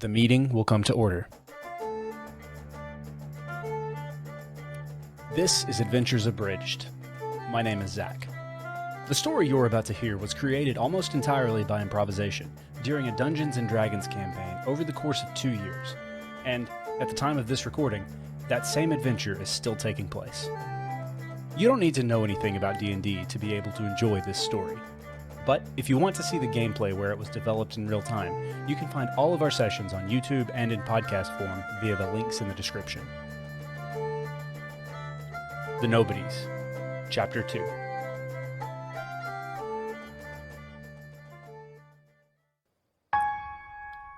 The meeting will come to order. This is Adventures Abridged. My name is Zach. The story you're about to hear was created almost entirely by improvisation during a Dungeons & Dragons campaign over the course of 2 years, and at the time of this recording, that same adventure is still taking place. You don't need to know anything about D&D to be able to enjoy this story. But if you want to see the gameplay where it was developed in real time, you can find all of our sessions on YouTube and in podcast form via the links in the description. The Nobodies, Chapter 2.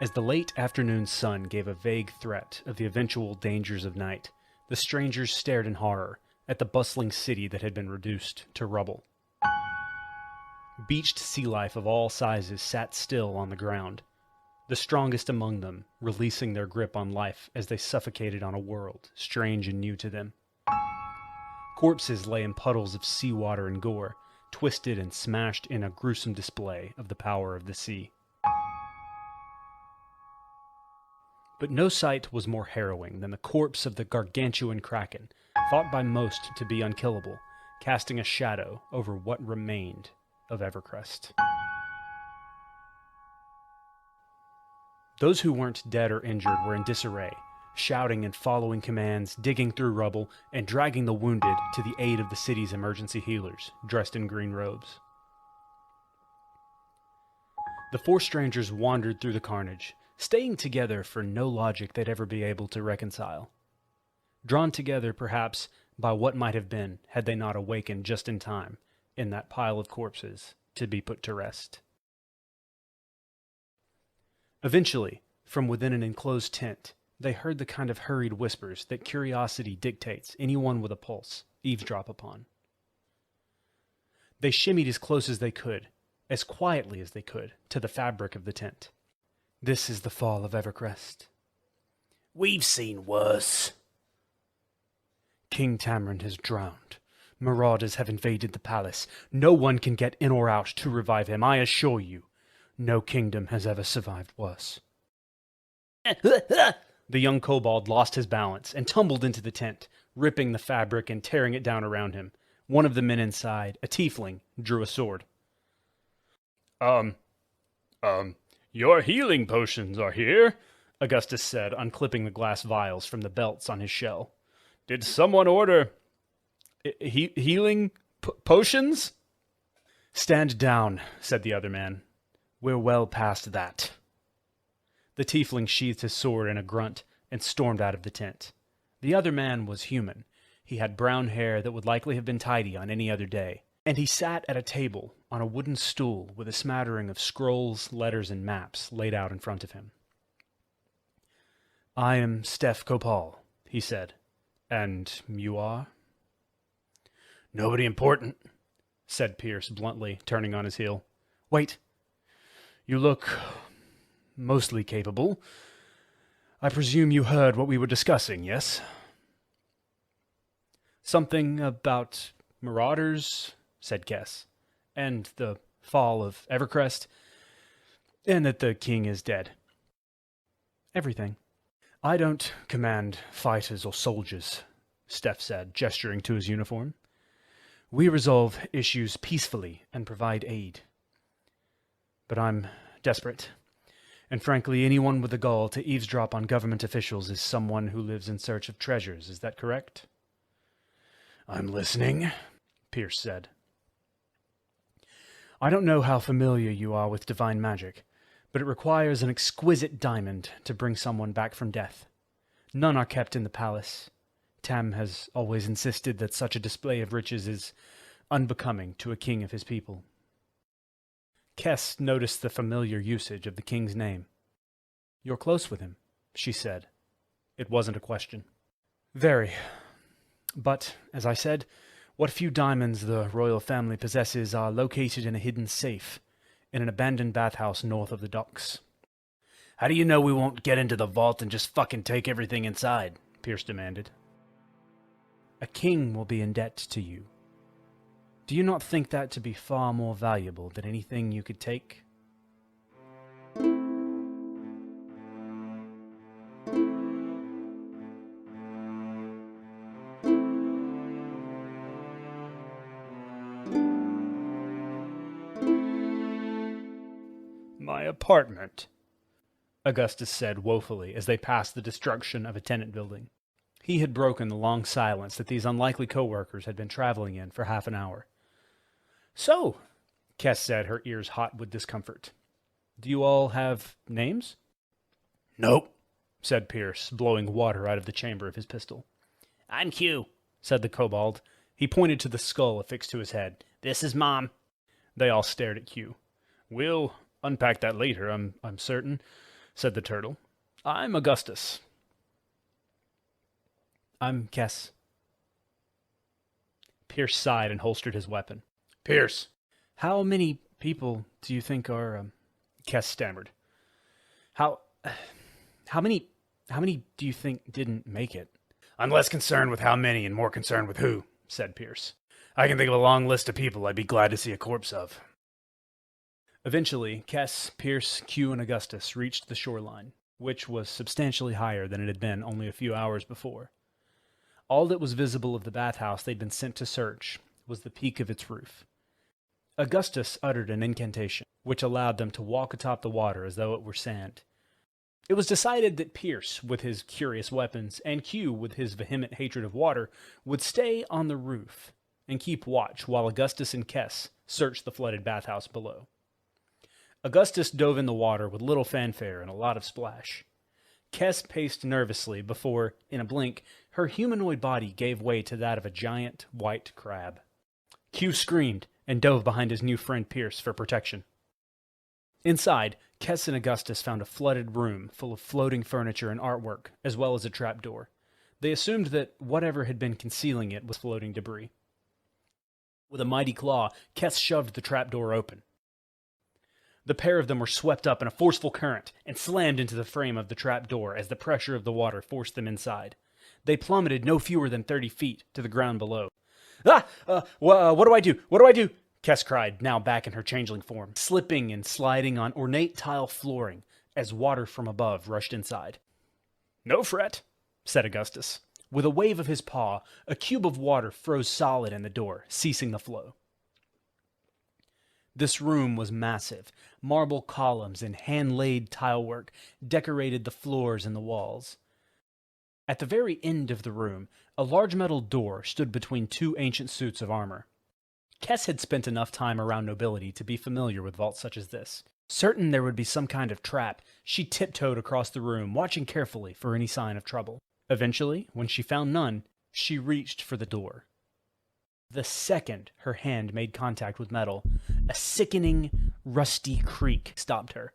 As the late afternoon sun gave a vague threat of the eventual dangers of night, the strangers stared in horror at the bustling city that had been reduced to rubble. Beached sea life of all sizes sat still on the ground, the strongest among them releasing their grip on life as they suffocated on a world strange and new to them. Corpses lay in puddles of seawater and gore, twisted and smashed in a gruesome display of the power of the sea. But no sight was more harrowing than the corpse of the gargantuan kraken, thought by most to be unkillable, casting a shadow over what remained of Evercrest. Those who weren't dead or injured were in disarray, shouting and following commands, digging through rubble, and dragging the wounded to the aid of the city's emergency healers, dressed in green robes. The four strangers wandered through the carnage, staying together for no logic they'd ever be able to reconcile. Drawn together, perhaps, by what might have been had they not awakened just in time, in that pile of corpses, to be put to rest. Eventually, from within an enclosed tent, they heard the kind of hurried whispers that curiosity dictates anyone with a pulse eavesdrop upon. They shimmied as close as they could, as quietly as they could, to the fabric of the tent. "This is the fall of Evercrest." "We've seen worse." "King Tamarind has drowned. Marauders have invaded the palace. No one can get in or out to revive him, I assure you. No kingdom has ever survived worse." The young kobold lost his balance and tumbled into the tent, ripping the fabric and tearing it down around him. One of the men inside, a tiefling, drew a sword. Your healing potions are here," Augustus said, unclipping the glass vials from the belts on his shell. "Did someone order healing potions?" "Stand down," said the other man. "We're well past that." The tiefling sheathed his sword in a grunt and stormed out of the tent. The other man was human. He had brown hair that would likely have been tidy on any other day, and he sat at a table on a wooden stool with a smattering of scrolls, letters, and maps laid out in front of him. "I am Steph Copal," he said. "And you are?" "Nobody important," said Pearce bluntly, turning on his heel. "Wait. You look mostly capable. I presume you heard what we were discussing, yes?" "Something about marauders," said Kess, "and the fall of Evercrest, and that the king is dead." "Everything." "I don't command fighters or soldiers," Steph said, gesturing to his uniform. "We resolve issues peacefully and provide aid. But I'm desperate, and frankly, anyone with the gall to eavesdrop on government officials is someone who lives in search of treasures. Is that correct?" "I'm listening," Pearce said. "I don't know how familiar you are with divine magic, but it requires an exquisite diamond to bring someone back from death. None are kept in the palace. Tam has always insisted that such a display of riches is unbecoming to a king of his people." Kess noticed the familiar usage of the king's name. "You're close with him," she said. It wasn't a question. "Very. But, as I said, what few diamonds the royal family possesses are located in a hidden safe in an abandoned bathhouse north of the docks." "How do you know we won't get into the vault and just fucking take everything inside?" Pearce demanded. "A king will be in debt to you. Do you not think that to be far more valuable than anything you could take?" apartment, Augustus said woefully as they passed the destruction of a tenant building. He had broken the long silence that these unlikely co-workers had been traveling in for half an hour. So, Kess said, her ears hot with discomfort. Do you all have names? Nope, said Pearce, blowing water out of the chamber of his pistol. I'm Q, said the kobold. He pointed to the skull affixed to his head. This is Mom. They all stared at Q. We'll unpack that later, I'm certain, said the turtle. I'm Augustus. I'm Kess. Pearce sighed and holstered his weapon. Pearce. How many people do you think are, Kess stammered. How many do you think didn't make it? I'm less concerned with how many and more concerned with who, said Pearce. I can think of a long list of people I'd be glad to see a corpse of. Eventually, Kess, Pearce, Q, and Augustus reached the shoreline, which was substantially higher than it had been only a few hours before. All that was visible of the bathhouse they'd been sent to search was the peak of its roof. Augustus uttered an incantation, which allowed them to walk atop the water as though it were sand. It was decided that Pearce, with his curious weapons, and Q, with his vehement hatred of water, would stay on the roof and keep watch while Augustus and Kess searched the flooded bathhouse below. Augustus dove in the water with little fanfare and a lot of splash. Kess paced nervously before, in a blink, her humanoid body gave way to that of a giant white crab. Q screamed and dove behind his new friend Pearce for protection. Inside, Kess and Augustus found a flooded room full of floating furniture and artwork, as well as a trapdoor. They assumed that whatever had been concealing it was floating debris. With a mighty claw, Kess shoved the trapdoor open. The pair of them were swept up in a forceful current and slammed into the frame of the trapdoor as the pressure of the water forced them inside. They plummeted no fewer than 30 feet to the ground below. What do I do? What do I do? Kess cried, now back in her changeling form, slipping and sliding on ornate tile flooring as water from above rushed inside. No fret, said Augustus. With a wave of his paw, a cube of water froze solid in the door, ceasing the flow. This room was massive. Marble columns and hand-laid tilework decorated the floors and the walls. At the very end of the room, a large metal door stood between two ancient suits of armor. Kess had spent enough time around nobility to be familiar with vaults such as this. Certain there would be some kind of trap, she tiptoed across the room, watching carefully for any sign of trouble. Eventually, when she found none, she reached for the door. The second her hand made contact with metal, a sickening, rusty creak stopped her.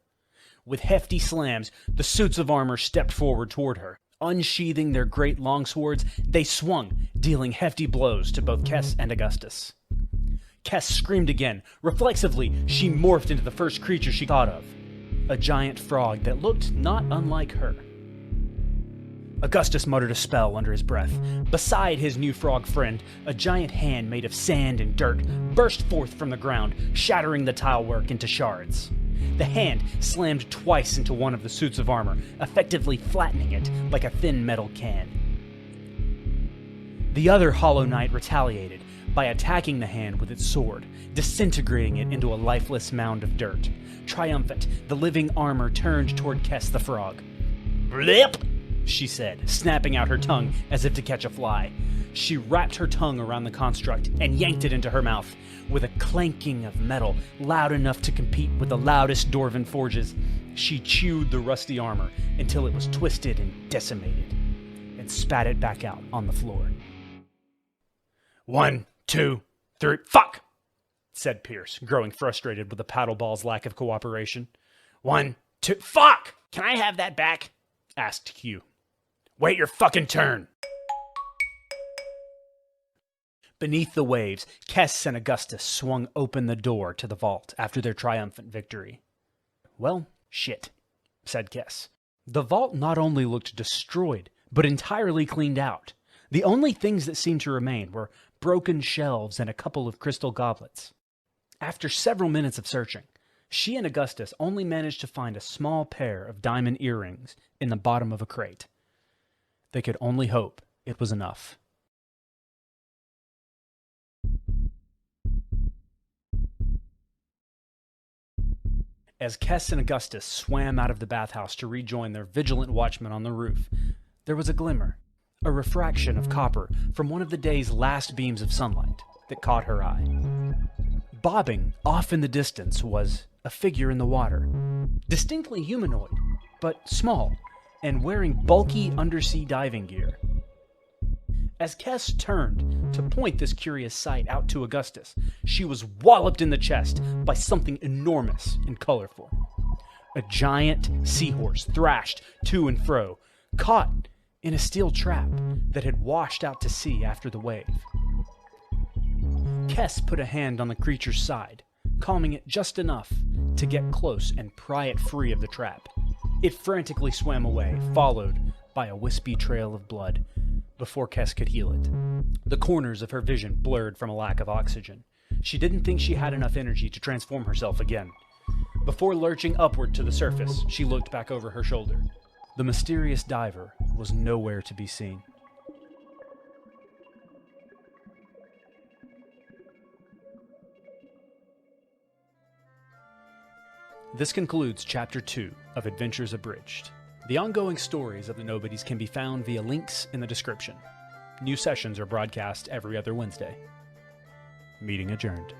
With hefty slams, the suits of armor stepped forward toward her. Unsheathing their great longswords, they swung, dealing hefty blows to both Kess and Augustus. Kess screamed again. Reflexively, she morphed into the first creature she thought of, a giant frog that looked not unlike her. Augustus muttered a spell under his breath. Beside his new frog friend, a giant hand made of sand and dirt burst forth from the ground, shattering the tilework into shards. The hand slammed twice into one of the suits of armor, effectively flattening it like a thin metal can. The other Hollow Knight retaliated by attacking the hand with its sword, disintegrating it into a lifeless mound of dirt. Triumphant, the living armor turned toward Kess the frog. "Blip!" she said, snapping out her tongue as if to catch a fly. She wrapped her tongue around the construct and yanked it into her mouth. With a clanking of metal loud enough to compete with the loudest dwarven forges, she chewed the rusty armor until it was twisted and decimated, and spat it back out on the floor. 1, 2, 3, fuck! Said Pearce, growing frustrated with the paddleball's lack of cooperation. 1, 2, fuck! Can I have that back? Asked Q. Wait your fucking turn. Beneath the waves, Kess and Augustus swung open the door to the vault after their triumphant victory. Well, shit, said Kess. The vault not only looked destroyed, but entirely cleaned out. The only things that seemed to remain were broken shelves and a couple of crystal goblets. After several minutes of searching, she and Augustus only managed to find a small pair of diamond earrings in the bottom of a crate. They could only hope it was enough. As Kess and Augustus swam out of the bathhouse to rejoin their vigilant watchmen on the roof, there was a glimmer, a refraction of copper from one of the day's last beams of sunlight that caught her eye. Bobbing off in the distance was a figure in the water, distinctly humanoid, but small, and wearing bulky undersea diving gear. As Kess turned to point this curious sight out to Augustus, she was walloped in the chest by something enormous and colorful. A giant seahorse thrashed to and fro, caught in a steel trap that had washed out to sea after the wave. Kess put a hand on the creature's side, calming it just enough to get close and pry it free of the trap. It frantically swam away, followed by a wispy trail of blood, before Kess could heal it. The corners of her vision blurred from a lack of oxygen. She didn't think she had enough energy to transform herself again. Before lurching upward to the surface, she looked back over her shoulder. The mysterious diver was nowhere to be seen. This concludes Chapter 2 of Adventures Abridged. The ongoing stories of the Nobodies can be found via links in the description. New sessions are broadcast every other Wednesday. Meeting adjourned.